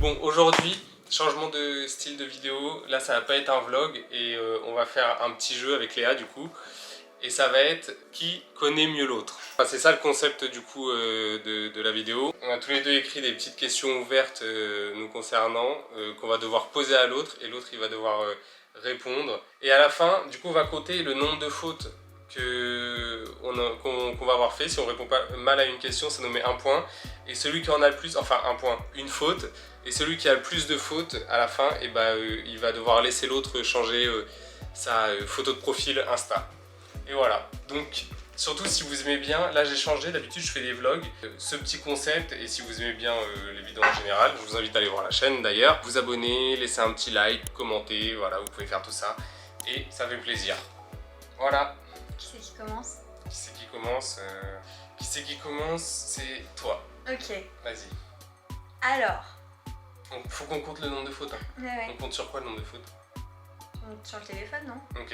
Bon, aujourd'hui, changement de style de vidéo. Là, ça va pas être un vlog et on va faire un petit jeu avec Léa du coup. Et ça va être qui connaît mieux l'autre. Enfin, c'est ça le concept du coup de la vidéo. On a tous les deux écrit des petites questions ouvertes nous concernant qu'on va devoir poser à l'autre et l'autre il va devoir répondre. Et à la fin, du coup, on va compter le nombre de fautes qu'on va avoir fait. Si on répond pas mal à une question, ça nous met un point. Et celui qui en a le plus, enfin un point, une faute. Et celui qui a le plus de fautes à la fin, et il va devoir laisser l'autre changer sa photo de profil Insta. Et voilà, donc surtout si vous aimez bien, là j'ai changé, d'habitude je fais des vlogs, ce petit concept, et si vous aimez bien les vidéos en général, je vous invite à aller voir la chaîne d'ailleurs, vous abonner, laisser un petit like, commenter, voilà, vous pouvez faire tout ça, et ça fait plaisir. Voilà. Qui c'est qui commence? Qui c'est qui commence Qui c'est qui commence? C'est toi. Ok. Vas-y. Alors. Faut qu'on compte le nombre de fautes. Hein. Ouais. On compte sur quoi le nombre de fautes? Sur le téléphone, non? Ok.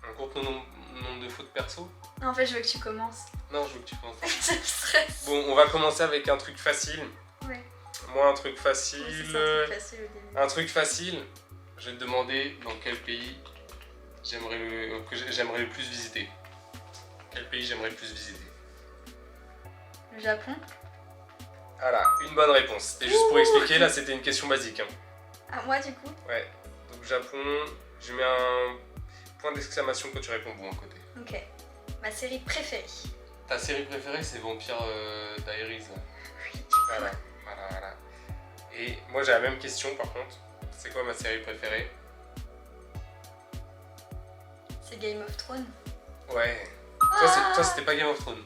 On compte le nombre de fautes perso? Non, en fait, je veux que tu commences. Non, je veux que tu commences. Ça me stresse. Bon, on va commencer avec un truc facile. Ouais. Moi, un truc facile. Ouais, c'est un truc facile au début. Un truc facile. Je vais te demander dans quel pays j'aimerais le plus visiter. Quel pays j'aimerais le plus visiter? Le Japon? Voilà, une bonne réponse. Et juste pour expliquer, là, c'était une question basique. Hein. Ah, moi, du coup? Ouais. Donc, Japon, je mets un point d'exclamation quand tu réponds bon à côté. Ok. Ma série préférée? Ta série préférée, c'est Vampire Diaries. Oui. Voilà. Et moi, j'ai la même question, par contre. C'est quoi ma série préférée? C'est Game of Thrones? Ouais. Ah Toi, c'était pas Game of Thrones.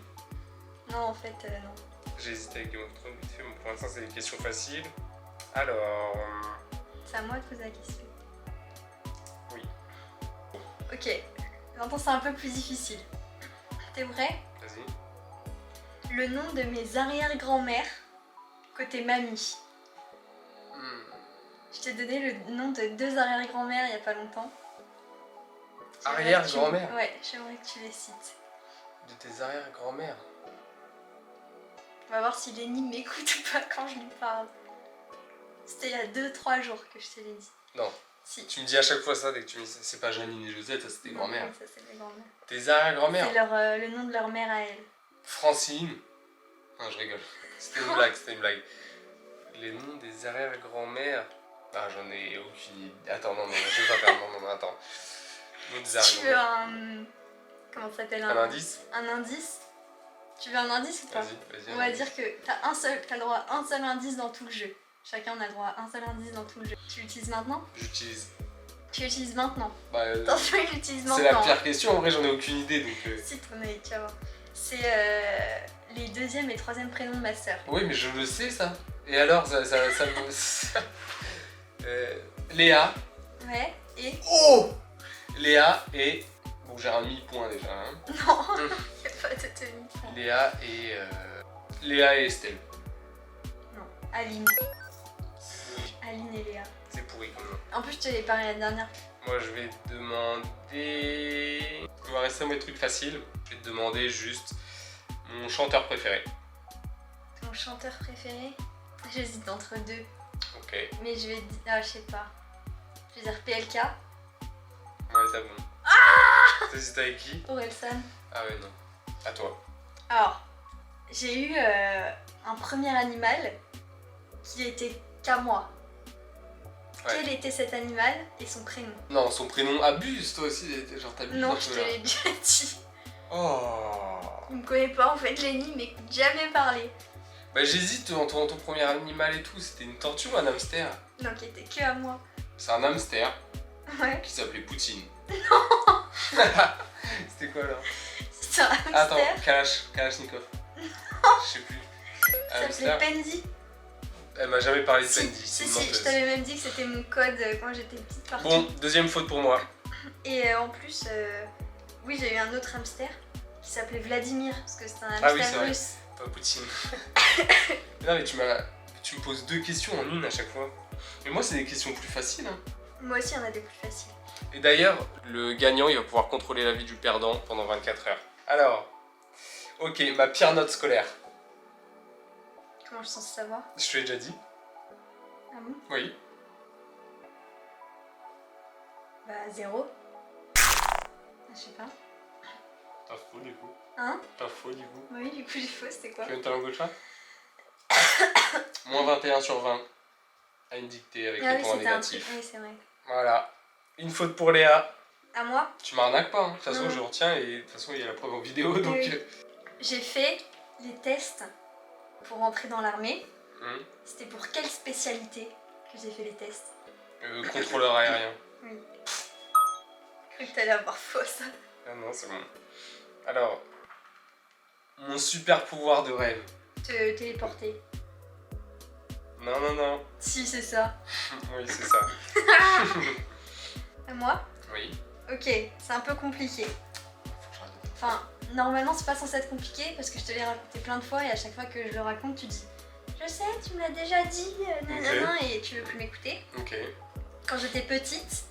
Non, en fait, non. J'ai hésité avec Game of Thrones vite fait, mais pour l'instant, c'est des questions faciles. Alors... C'est à moi de poser la question. Oui. Ok. Maintenant, c'est un peu plus difficile. T'es prêt? Vas-y. Le nom de mes arrière-grand-mères, côté mamie. Je t'ai donné le nom de 2 arrière-grand-mères il y a pas longtemps. Arrière-grand-mère? Ouais, j'aimerais que tu les cites. De tes arrière-grand-mères? On va voir si Lenny m'écoute ou pas quand je lui parle. C'était il y a 2-3 jours que je te l'ai dit. Non. Si. Tu me dis à chaque fois ça dès que tu me dis ça. C'est pas Janine et Josette, ça c'est tes grand-mères. Ça c'est mes grand-mères. Tes arrière-grand-mères? C'est le nom de leur mère à elle. Francine. Non, je rigole. C'était une blague, c'était une blague. Les noms des arrière-grand-mères. Ah, j'en ai aucune idée. Attends, non, je vais pas faire. Non, attends. Si tu veux un... Comment ça s'appelle? Un indice? Un indice? Tu veux un indice ou pas? Vas-y. On va dire que t'as le droit à un seul indice dans tout le jeu. Chacun a le droit à un seul indice dans tout le jeu. Tu l'utilises maintenant? J'utilise. Tu l'utilises maintenant? Bah, attention, il l'utilise maintenant. C'est la pire question, en vrai, j'en ai aucune idée donc. Si, tu vas voir. C'est les 2e et 3e prénoms de ma sœur. Oui, mais je le sais ça. Et alors, ça Léa. Ouais, et. Oh! Léa et. Bon, j'ai un demi-point déjà. Hein. Non, il n'y a pas de demi-point. Léa et Estelle. Non, Aline. Aline et Léa. C'est pourri comme nom. En plus, je te l'ai parlé la dernière. Moi, je vais te demander. On va rester dans mes trucs faciles. Je vais te demander juste mon chanteur préféré. Ton chanteur préféré? J'hésite entre 2. Ok. Mais je vais dire. Ah, je sais pas. Je vais dire PLK. Ouais, t'as bon. Ah! T'hésites avec qui? Orelsan. Ah ouais, non. À toi. Alors, j'ai eu un premier animal qui était qu'à moi. Ouais. Quel était cet animal et son prénom? Non, son prénom abuse, toi aussi, genre t'abuses. Non, je te l'ai déjà dit. Oh. Il me connaît pas en fait, Lenny, il m'écoute jamais parler. Bah j'hésite entre ton premier animal et tout, c'était une tortue ou un hamster? Non, qui était que à moi. C'est un hamster. Ouais. Qui s'appelait Poutine. Non. C'était quoi alors? C'était un hamster. Attends, Kalachnikov. Non. Je sais plus. Ça s'appelait Pendy. Elle m'a jamais parlé de Pendy. Si, je t'avais même dit que c'était mon code quand j'étais petite partie. Bon, deuxième faute pour moi. Et en plus, oui, j'ai eu un autre hamster qui s'appelait Vladimir, parce que c'était un hamster russe. Pas Poutine. Non mais tu me poses 2 questions en une à chaque fois. Mais moi c'est des questions plus faciles. Hein. Moi aussi, il y en a des plus faciles. Et d'ailleurs, le gagnant, il va pouvoir contrôler la vie du perdant pendant 24 heures. Alors, ok, ma pire note scolaire. Comment je suis censée savoir? Je te l'ai déjà dit. Ah bon? Oui. Bah 0. Je sais pas. T'as faux du coup. Hein? T'as faux du coup. Oui, du coup j'ai faux, c'était quoi? Tu veux une langue de chat? Moins 21 sur 20 à une dictée avec les points négatifs. Oui, c'est vrai. Voilà. Une faute pour Léa. À moi? Tu m'arnaques pas, hein. De toute façon, Non. je retiens et de toute façon, il y a la preuve en vidéo donc. Oui. J'ai fait les tests pour rentrer dans l'armée. C'était pour quelle spécialité que j'ai fait les tests? Contrôleur aérien. Oui. Je croyais que t'allais avoir faux ça. Ah non, c'est bon. Alors, mon super pouvoir de rêve. Te téléporter. Non, non, non. Si, c'est ça. Oui, c'est ça. À moi? Oui. Ok, c'est un peu compliqué. Enfin, normalement c'est pas censé être compliqué parce que je te l'ai raconté plein de fois et à chaque fois que je le raconte tu dis je sais, tu me l'as déjà dit, nanana, et tu veux plus m'écouter. Ok. Quand j'étais petite,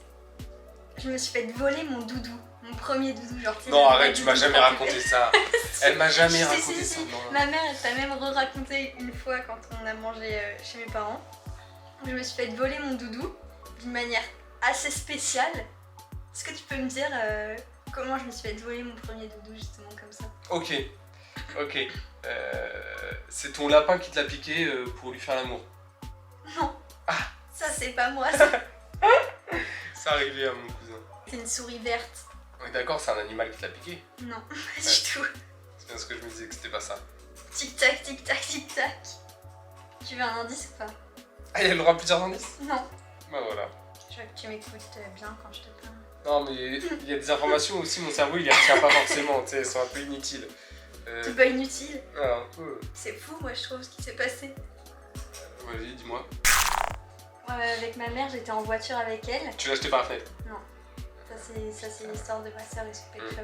je me suis fait voler mon doudou, mon premier doudou, genre. Non, arrête, tu m'as jamais raconté ça. Elle m'a jamais raconté ça. Si. Ma mère, elle t'a même re-raconté une fois quand on a mangé chez mes parents. Je me suis fait voler mon doudou d'une manière assez spéciale. Est-ce que tu peux me dire comment je me suis fait voler mon premier doudou justement comme ça? Ok. C'est ton lapin qui te l'a piqué pour lui faire l'amour. Non. Ah. Ça c'est pas moi ça. C'est arrivé à mon cousin. C'est une souris verte. On est d'accord, c'est un animal qui te l'a piqué? Non, pas du tout. C'est bien ce que je me disais que c'était pas ça. Tic tac, tic tac, tic tac. Tu veux un indice ou pas? Ah, il y a le droit à plusieurs indices? Non. Bah voilà. Je veux que tu m'écoutes bien quand je te parle. Non, mais il y a des informations aussi, mon cerveau il les retient pas forcément, tu sais, elles sont un peu inutiles. C'est pas inutile. Ah, un peu. C'est fou, moi je trouve, ce qui s'est passé. Vas-y, dis-moi. Avec ma mère, j'étais en voiture avec elle. Tu l'as jeté par la fenêtre? Non. Ça, c'est l'histoire de ma soeur et son pet shop.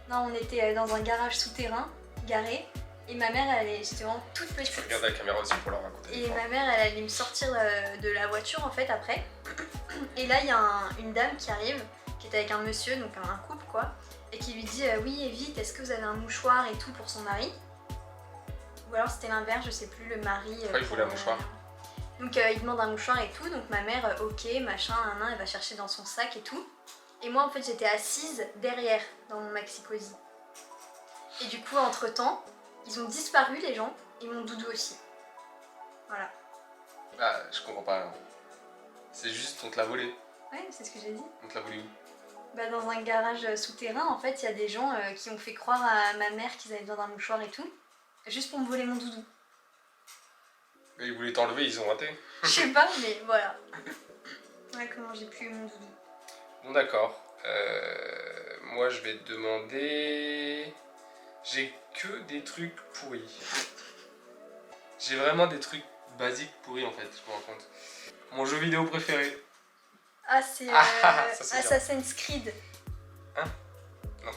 Non, on était dans un garage souterrain, garé. Et ma mère, j'étais vraiment toute petite. Je regarde la caméra aussi pour leur raconter. Et ma mère, elle allait me sortir de la voiture en fait après. Et là, il y a une dame qui arrive, qui est avec un monsieur, donc un couple quoi, et qui lui dit oui, vite, est-ce que vous avez un mouchoir et tout pour son mari? Ou alors c'était l'inverse, je sais plus, le mari. Pourquoi il voulait un mouchoir? Donc il demande un mouchoir et tout, donc ma mère, ok, machin, elle va chercher dans son sac et tout. Et moi en fait j'étais assise derrière dans mon maxi-cosy. Et du coup entre temps, ils ont disparu les gens et mon doudou aussi. Voilà. Ah, je comprends pas. C'est juste on te l'a volé. Ouais, c'est ce que j'ai dit. On te l'a volé où? Bah dans un garage souterrain en fait il y a des gens qui ont fait croire à ma mère qu'ils avaient besoin d'un mouchoir et tout. Juste pour me voler mon doudou. Et ils voulaient t'enlever, ils ont raté. Je sais pas mais voilà. Ouais, comment j'ai plus eu mon doudou. Bon d'accord. Moi je vais te demander... J'ai que des trucs pourris. J'ai vraiment des trucs basiques pourris en fait, je me rends compte. Mon jeu vidéo préféré. Ah c'est Assassin's Creed. Hein? Non.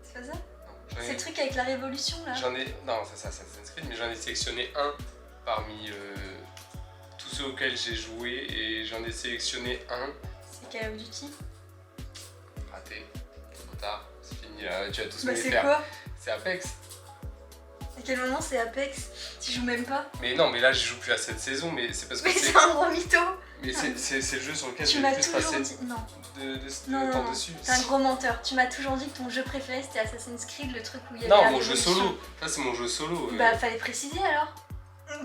C'est pas ça? C'est le truc avec la révolution là? Non, c'est Assassin's Creed, mais j'en ai sélectionné un parmi tous ceux auxquels j'ai joué et j'en ai sélectionné un. C'est Call of Duty? Raté. Trop tard, c'est fini, tu as tous bah me les c'est faire. quoi? C'est Apex. À quel moment c'est Apex? Tu joues même pas? Mais non, mais là j'y joue plus à cette saison, mais c'est parce que mais c'est un gros mytho! Mais c'est le jeu sur lequel tu j'ai le plus passé dit... non. de temps dessus. T'es un gros menteur. Tu m'as toujours dit que ton jeu préféré c'était Assassin's Creed, le truc où il y avait non, la mon jeu révolution. solo. Ça c'est mon jeu solo. Bah fallait préciser alors.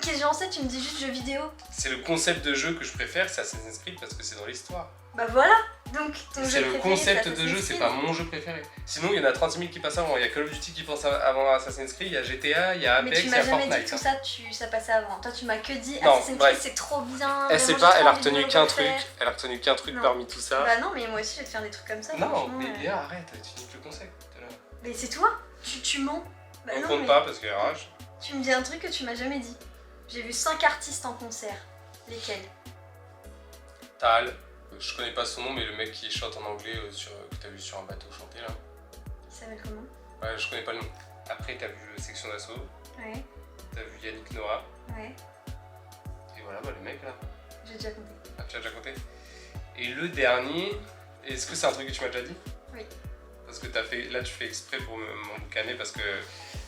Qu'est-ce que j'en sais? Tu me dis juste jeu vidéo. C'est le concept de jeu que je préfère, c'est Assassin's Creed parce que c'est dans l'histoire. Bah voilà. Donc ton jeu c'est préféré. Le concept de jeu, Creed. c'est pas mon jeu préféré. Sinon, il y en a 36 000 qui passent avant. Il y a Call of Duty qui passe avant Assassin's Creed, il y a GTA, il y a Apex, il y a Fortnite. Mais tu m'as jamais dit tout ça, ça passait avant. Toi, tu m'as que dit non, Assassin's Creed, c'est trop bien. Elle sait pas, elle a retenu qu'un truc. Elle a retenu qu'un truc parmi tout ça. Bah non, mais moi aussi, je vais te faire des trucs comme ça. Non, mais Léa, arrête, tu niques le concept. Mais c'est toi, tu mens. Bah on non, compte pas parce que rage. Tu me dis un truc que tu m'as jamais dit. J'ai vu 5 artistes en concert. Lesquels? Tal. Je connais pas son nom, mais le mec qui chante en anglais que t'as vu sur un bateau chanter là. Il s'appelle comment? Ouais, je connais pas le nom. Après, t'as vu Section d'Assaut. Ouais. T'as vu Yannick Noah. Ouais. Et voilà, bah le mec là. J'ai déjà compté. Ah, tu as déjà compté? Et le dernier, est-ce que c'est un truc que tu m'as déjà dit? Oui. Parce que là, tu fais exprès pour m'emboucaner parce que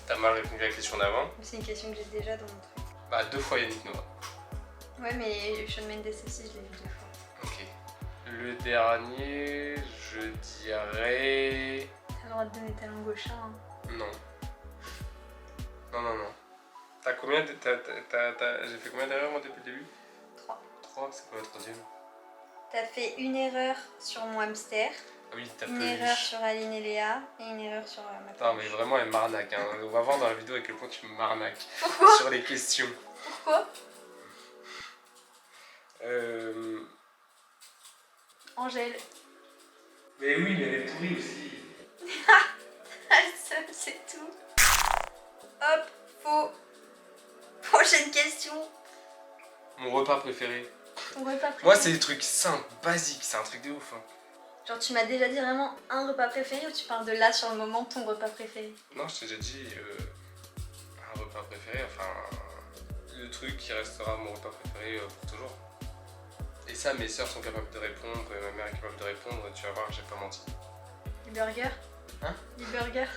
t'as mal répondu à la question d'avant. C'est une question que j'ai déjà dans mon truc. Bah, 2 fois Yannick Noah. Ouais, mais Shawn Mendes aussi, je l'ai vu 2 fois. Ok. Le dernier, je dirais... T'as le droit de donner ta langue au chat, hein. Non. Non. T'as combien J'ai fait combien d'erreurs moi depuis le début? 3. 3, c'est quoi la troisième? T'as fait une erreur sur mon hamster, Ah oui, t'as une erreur sur Aline et Léa, et une erreur sur ma Non peluche. mais vraiment elle m'arnaque, hein. On va voir dans la vidéo à quel point tu m'arnaques Pourquoi? sur les questions. Pourquoi? Angèle. Mais oui, mais elle est pourrie aussi. C'est tout. Hop, faux. Prochaine question. Mon repas préféré. Ton repas préféré? Moi c'est des trucs simples, basiques, c'est un truc de ouf. Hein. Genre tu m'as déjà dit vraiment un repas préféré ou tu parles de là sur le moment ton repas préféré? Non, je t'ai déjà dit un repas préféré, enfin le truc qui restera mon repas préféré pour toujours. Et ça, mes soeurs sont capables de répondre, ma mère est capable de répondre, tu vas voir, j'ai pas menti. Les burgers? Hein? Les burgers?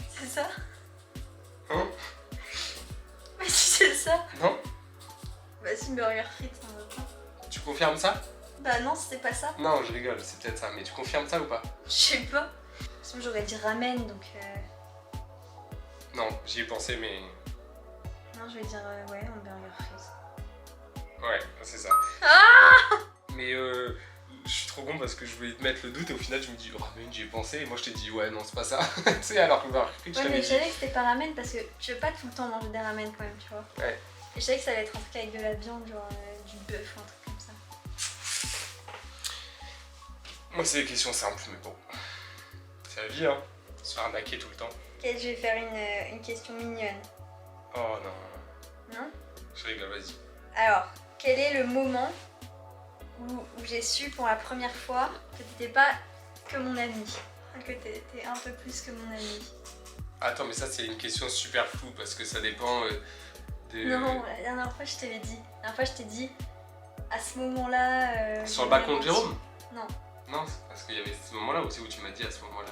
C'est ça? Hein? Mais si c'est ça? Non? Bah si, burger frites, c'est un repas. Tu confirmes ça? Bah non, c'était pas ça. Non, je rigole, c'est peut-être ça, mais tu confirmes ça ou pas? Je sais pas. Sinon j'aurais dit ramen, donc Non, j'y ai pensé, mais... non, je vais dire ouais, un burger frites. Ouais, c'est ça. Mais je suis trop con parce que je voulais te mettre le doute et au final je me dis oh ramen, j'y ai pensé et moi je t'ai dit ouais non c'est pas ça. Tu sais alors que bah, je Ouais, t'avais mais je dit. savais que c'était pas ramen parce que je veux pas tout le temps manger des ramen quand même, tu vois. Ouais. Et je savais que ça allait être un truc avec de la viande, genre du bœuf ou un truc comme ça. Moi c'est des questions simples mais bon. C'est la vie hein. Se faire arnaquer tout le temps. Ok, je vais faire une question mignonne. Oh non. Non? Je rigole, vas-y. Alors, quel est le moment où j'ai su pour la première fois que t'étais pas que mon ami? Que t'étais un peu plus que mon ami? Attends mais ça c'est une question super floue parce que ça dépend de... Non, la dernière fois je te l'ai dit. La dernière fois je t'ai dit, à ce moment-là... Sur le balcon de Jérôme? Non. Non, c'est parce qu'il y avait ce moment-là aussi où tu m'as dit à ce moment-là...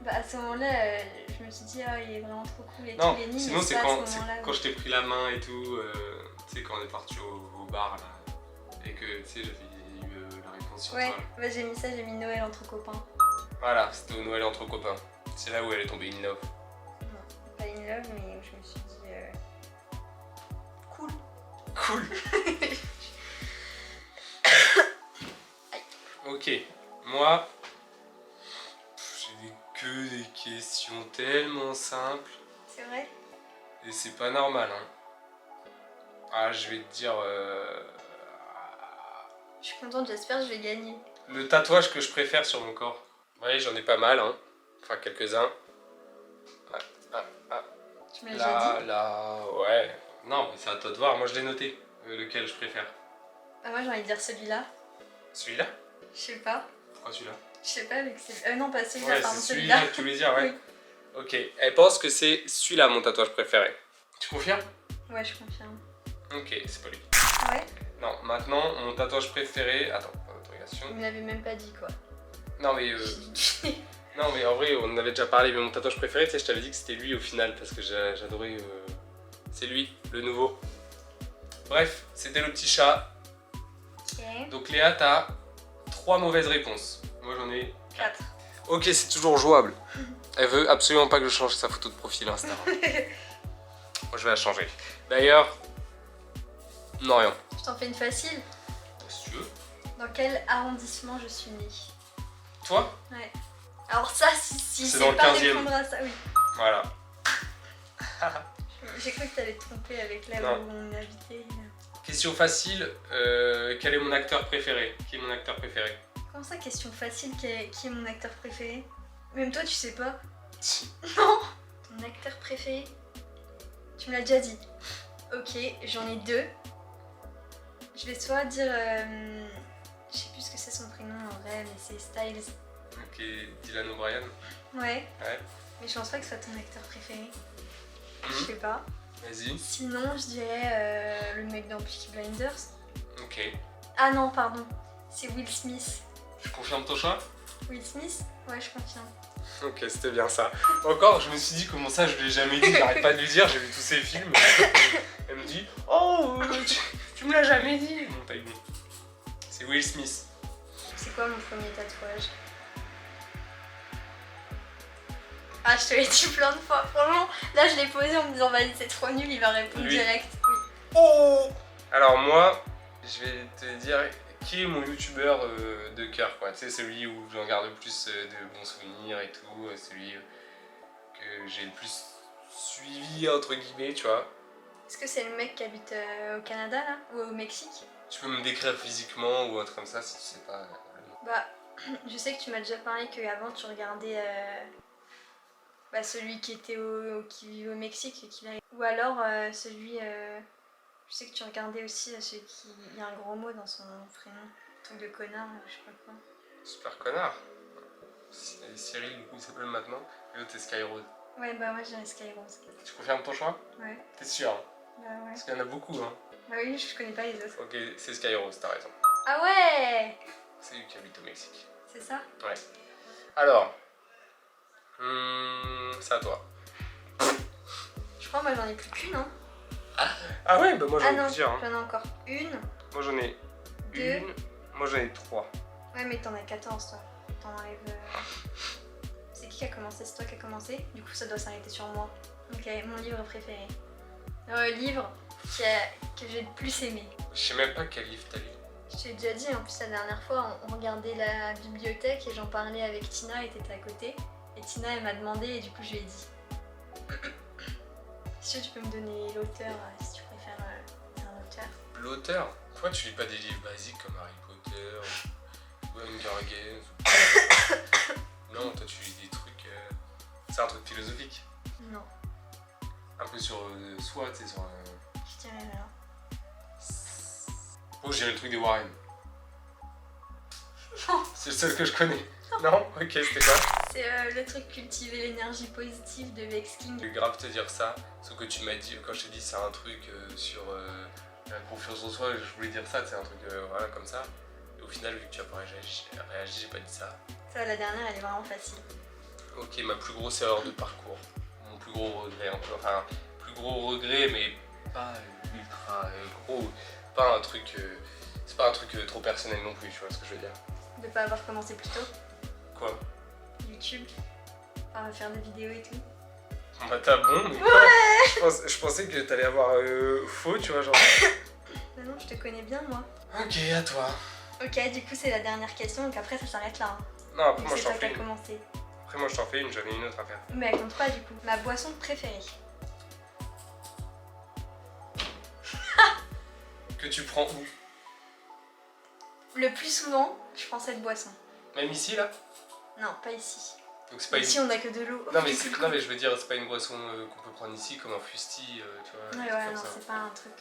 Bah à ce moment-là, je me suis dit, ah il est vraiment trop cool et Non, tout, Lenny, sinon mais c'est pas à quand, ce moment-là. quand je t'ai pris la main et tout, tu sais quand on est parti au bar là, et que tu sais j'avais eu la réponse sur Ouais, toi. bah j'ai mis ça, j'ai mis Noël entre copains. Voilà, c'était au Noël entre copains. C'est là où elle est tombée in love. Non, pas in love, mais je me suis dit, cool. Cool. Ok, moi, j'ai que des questions tellement simples C'est vrai? et c'est pas normal hein. Ah je vais te dire... Je suis contente, j'espère que je vais gagner. Le tatouage que je préfère sur mon corps. Ouais, j'en ai pas mal, hein. Enfin, quelques-uns. Tu me l'as déjà dit? Là, ouais. Non, mais c'est à toi de voir. Moi, je l'ai noté. Lequel je préfère. Bah moi j'ai envie de dire celui-là. Celui-là? Je sais pas. Pourquoi celui-là? Je sais pas, avec c'est... non, pas celui-là, Ouais, pardon, c'est celui-là celui-là. que tu voulais dire, ouais. Oui. Ok. Elle pense que c'est celui-là, mon tatouage préféré. Tu confirmes? Ouais, je confirme. Ok, c'est pas lui. Ah ouais? Non, maintenant, mon tatouage préféré... Attends, interrogation. Vous me l'avez même pas dit quoi. Non, mais... Non mais en vrai on en avait déjà parlé, mais mon tatouage préféré, tu sais, je t'avais dit que c'était lui au final parce que j'adorais... C'est lui, le nouveau. Bref, c'était le petit chat. Ok. Donc Léa, t'as 3 mauvaises réponses. Moi j'en ai 4. Ok, c'est toujours jouable. Elle veut absolument pas que je change sa photo de profil Insta. Moi je vais la changer. D'ailleurs... Non, rien. Je t'en fais une facile. Si tu veux. Dans quel arrondissement je suis née? Toi? Ouais. Alors ça, si C'est dans le pas 15e. répondre à ça, oui. Voilà. J'ai cru que t'allais te tromper avec là Non. où on habitait. Question facile, quel est mon acteur préféré? Qui est mon acteur préféré? Comment ça, question facile, qui est mon acteur préféré? Même toi, tu sais pas. Si. Non. Ton acteur préféré? Tu me l'as déjà dit. Ok, j'en ai 2. Je vais soit dire... je sais plus ce que c'est son prénom en vrai, mais c'est Styles. Ok, Dylan O'Brien. Ouais. Ouais. Mais je pense pas que ce soit ton acteur préféré. Je Mhm. sais pas. Vas-y. Sinon, je dirais le mec dans Peaky Blinders. Ok. Ah non, pardon. C'est Will Smith. Tu confirmes ton choix? Will Smith? Ouais, je confirme. Ok, c'était bien ça. Encore, je me suis dit comment ça, je l'ai jamais dit, j'arrête pas de lui dire, j'ai vu tous ces films. Elle me dit, oh, tu Tu me l'as jamais dit. Non, pas eu bon. C'est Will Smith. C'est quoi mon premier tatouage? Ah, je te l'ai dit plein de fois. Franchement, là, je l'ai posé en me disant, vas-y, c'est trop nul, il va répondre Lui. direct. Oui. Oh. Alors moi, je vais te dire qui est mon youtubeur de cœur, quoi. Tu sais, celui où j'en garde le plus de bons souvenirs et tout, celui que j'ai le plus suivi, entre guillemets, tu vois. Est-ce que c'est le mec qui habite au Canada, là? Ou au Mexique? Tu peux me décrire physiquement ou un truc comme ça si tu sais pas. Bah, je sais que tu m'as déjà parlé qu'avant, tu regardais bah, celui qui était qui vivait au Mexique. Ou alors celui... je sais que tu regardais aussi celui qui... Il y a un gros mot dans son prénom. Truc de connard, je sais pas quoi. Super connard. Cyril, du coup, il s'appelle maintenant. Et l'autre, c'est Skyrose. Ouais, bah moi, je dirais Skyrose. Tu confirmes ton choix? Ouais. T'es sûr? Bah ouais. Parce qu'il y en a beaucoup, hein. Bah oui, je connais pas les autres. Ok, c'est Skyrose, t'as raison. Ah ouais! C'est lui qui habite au Mexique. C'est ça? Ouais. Alors, c'est à toi. Je crois moi j'en ai plus qu'une, hein. Ah ouais, bah moi j'en Ah ai non, plusieurs. Hein. j'en ai encore une. Moi j'en ai Deux. une. Moi j'en ai 3. Ouais, mais t'en as 14 toi. T'en enlèves. C'est qui a commencé? C'est toi qui a commencé? Du coup, ça doit s'arrêter sur moi. Ok, mon livre préféré. Livre que j'ai le plus aimé. Je sais même pas quel livre t'as lu. Je t'ai déjà dit, en plus la dernière fois, on regardait la bibliothèque et j'en parlais avec Tina et t'étais à côté. Et Tina elle m'a demandé et du coup je lui ai dit. Si tu peux me donner l'auteur si tu préfères un auteur. L'auteur? Pourquoi tu lis pas des livres basiques comme Harry Potter ou Hunger Games? Non, toi tu lis des trucs... C'est un truc philosophique. Non, Un peu sur soi, tu sais, sur... je dirais alors. Oh, j'ai le truc des Warren. Non. C'est le seul que je connais. Non? Ok, c'était quoi? C'est le truc cultiver l'énergie positive de Vex King. Je vais grave te dire ça, sauf que tu m'as dit, quand je t'ai dit c'est un truc sur la confiance en soi, je voulais dire ça, c'est un truc voilà, comme ça. Et au final, vu que tu as pas réagi, j'ai pas dit ça. Ça, la dernière, elle est vraiment facile. Ok, ma plus grosse erreur de parcours. Mon plus gros regret, un peu. Enfin, plus gros regret, mais pas ultra gros. Pas un truc. C'est pas un truc trop personnel non plus, tu vois ce que je veux dire. De pas avoir commencé plus tôt. Quoi? YouTube. Enfin, faire des vidéos et tout. Bah t'as bon, mais quoi? Ouais. Je pensais que t'allais avoir faux, tu vois, genre. Mais non, je te connais bien, moi. Ok, à toi. Ok, du coup, c'est la dernière question, donc après, ça s'arrête là. Hein. Non, après Donc moi c'est je t'en toi qui fais as une. commencé. Après moi je t'en fais une, j'en ai une autre à faire. Mais elle compte pas, du coup. Ma boisson préférée. Que tu prends où? Le plus souvent, je prends cette boisson. Même ici là? Non, pas ici. Donc c'est pas Ici, on a que de l'eau. Non mais, non mais je veux dire, c'est pas une boisson qu'on peut prendre ici comme un fusti, tu vois. Ouais, des trucs ouais, comme non, ça. c'est pas un truc.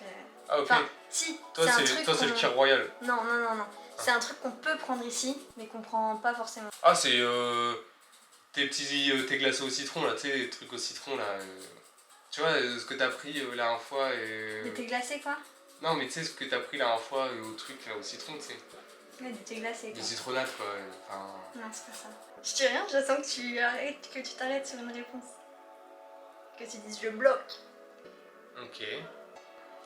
Ah ok. Enfin, si, Toi c'est un c'est truc. le qu'on- Kir Royal. Non, non, non, non. C'est un truc qu'on peut prendre ici, mais qu'on prend pas forcément. Ah c'est tes petits tes glacés au citron là, tu sais, les trucs au citron là. Tu vois ce que t'as pris la dernière fois et. Des thés glacés, quoi. Non mais tu sais ce que t'as pris la dernière fois au truc là au citron, tu sais. Ouais, des thés glacés, Des quoi. citronnades quoi. Enfin. Non, c'est pas ça. Je dis rien, j'attends que tu t'arrêtes sur une réponse. Que tu dises je bloque. Ok.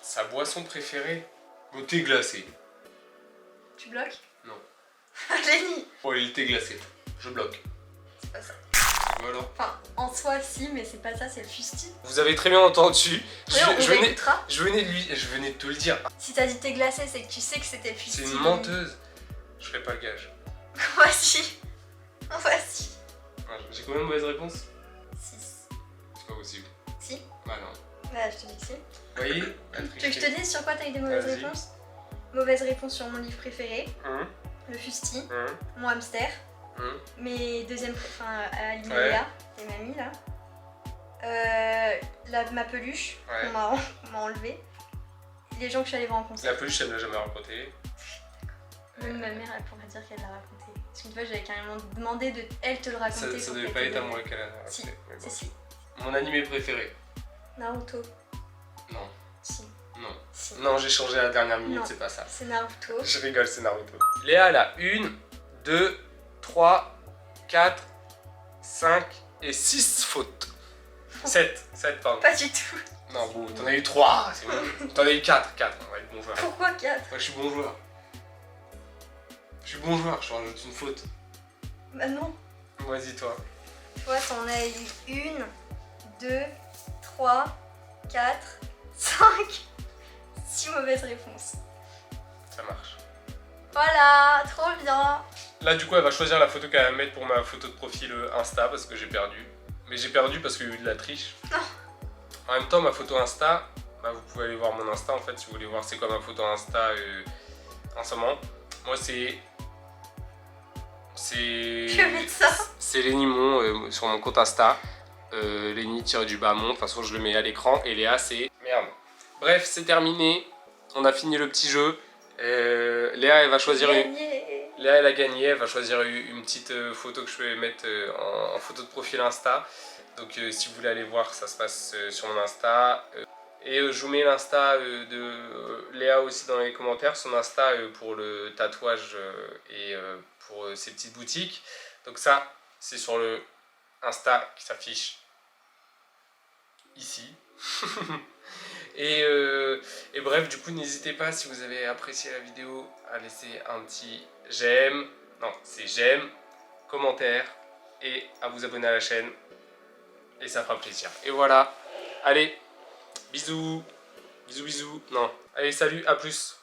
Sa boisson préférée? Le thé glacé. Tu bloques? Non. Jenny. Oh le thé glacé. Je bloque. C'est pas ça. C'est quoi alors? Enfin, en soi, si, mais c'est pas ça, c'est le fusti. Vous avez très bien entendu. Ouais, on réécoutera. Je venais de te le dire. Si t'as dit thé glacé, c'est que tu sais que c'était le fusti. C'est une menteuse. Je ferai pas le gage. Voici. Voici. J'ai combien de mauvaises réponses? 6. C'est pas possible. Si. Bah non. Bah, je te dis que si. Vous voyez? Tu veux que je te dise sur quoi t'as eu des mauvaises Vas-y. réponses? Mauvaise réponse sur mon livre préféré, le fusti, Hein. mon hamster, mes deuxièmes enfin Aline et Ouais. Léa, et mamie là. Ma peluche Ouais. qu'on m'a enlevée. Les gens que je suis allée voir en concert. La peluche, elle me l'a jamais raconté. Même ma mère, elle pourrait dire qu'elle l'a raconté. Parce qu'une fois, j'avais carrément demandé de elle te le raconter. Ça pour devait qu'elle pas te être à le- moi qu'elle a raconté. Si. mais bon. Si, si. Mon animé préféré? Naruto. Non. Si. Non. Si. Non, j'ai changé à la dernière minute, Non. c'est pas ça. C'est Naruto. Je rigole, c'est Naruto. Léa, elle a 1, 2, 3, 4, 5 et 6 fautes. 7, pardon. Pas du tout. Non, bon, t'en as eu 3, c'est bon. T'en as eu 4, on va être bon joueur. Pourquoi 4? Moi, je suis bon joueur. Je suis bon joueur, je te rajoute une faute. Bah non. Vas-y, toi. Toi, t'en as eu 1, 2, 3, 4, 5, 6 mauvaises réponses. Ça marche. Voilà, trop bien. Là, du coup, elle va choisir la photo qu'elle va mettre pour ma photo de profil Insta parce que j'ai perdu. Mais j'ai perdu parce qu'il y a eu de la triche. Non. En même temps, ma photo Insta, bah, vous pouvez aller voir mon Insta en fait si vous voulez voir c'est quoi ma photo Insta en ce moment. Moi, c'est. Que mettre ça? C'est Léni Mon sur mon compte Insta. Léni-du-bas Mon. De toute façon, je le mets à l'écran. Et Léa, c'est. Merde. Bref, c'est terminé. On a fini le petit jeu. Léa, elle va choisir une. Léa, elle a gagné, elle va choisir une petite photo que je vais mettre en photo de profil Insta. Donc si vous voulez aller voir, ça se passe sur mon Insta. Et je vous mets l'Insta de Léa aussi dans les commentaires, son Insta pour le tatouage et pour ses petites boutiques. Donc ça, c'est sur le Insta qui s'affiche ici. Et bref, du coup, n'hésitez pas, si vous avez apprécié la vidéo, à laisser un petit j'aime, non, c'est j'aime, commentaire, et à vous abonner à la chaîne, et ça fera plaisir. Et voilà, allez, bisous, bisous, bisous, non, allez, salut, à plus.